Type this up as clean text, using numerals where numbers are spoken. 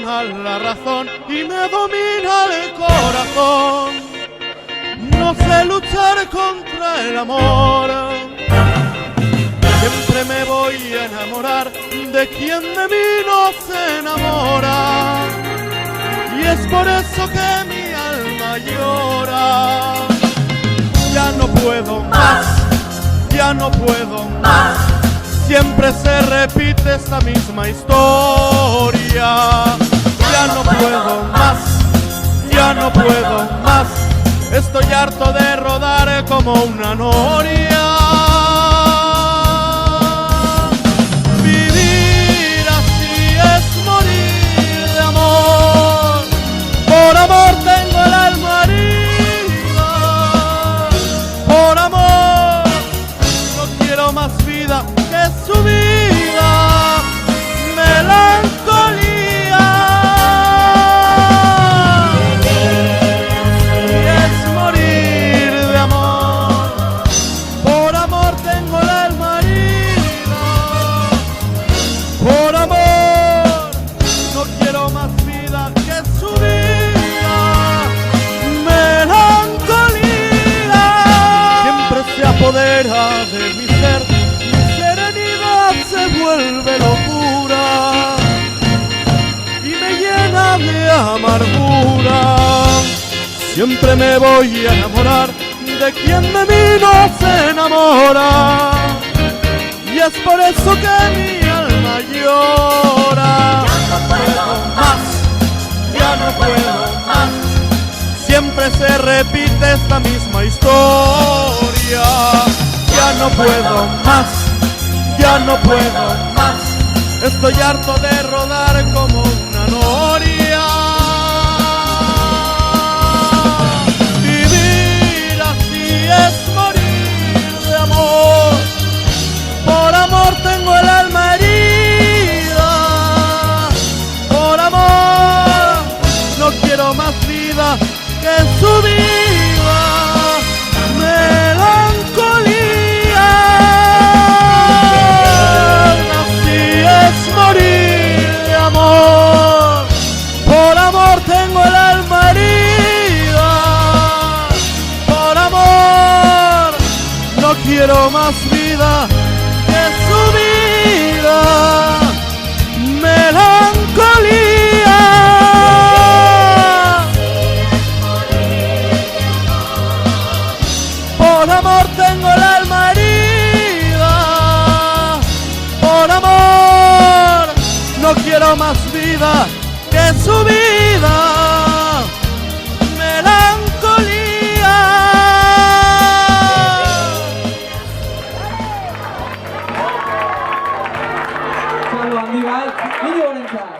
gana la razón y me domina el corazón. No sé luchar contra el amor. Siempre me voy a enamorar de quien de mí no se enamora. Y es por eso que mi alma llora. Ya no puedo más, ya no puedo más. Siempre se repite esta misma historia. Ya no puedo más, ya no puedo más. Estoy harto de rodar como una noria. Vivir así es morir de amor. Por amor tengo el alma herida. Por amor no quiero más vida que su vida. Melancolía. Y es morir de amor. Por amor tengo el alma herida. Por amor no quiero más vida que su vida. Melancolía. Siempre se apodera de mi ser. Se vuelve locura y me llena de amargura. Siempre me voy a enamorar de quien de mí no se enamora. Y es por eso que mi alma llora. Ya no puedo más, ya no puedo más. Siempre se repite esta misma historia. Ya no puedo más, ya no puedo más. Estoy harto de rodar como una noria. Vivir así es morir de amor. Por amor tengo el alma herida. Por amor no quiero más vida que su vida. Por amor tengo el alma herida. Por amor no quiero más vida que su vida. Melancolía. Por amor tengo el alma herida. Por amor no quiero más vida que su vida. Melancolía. Salvo Andival, video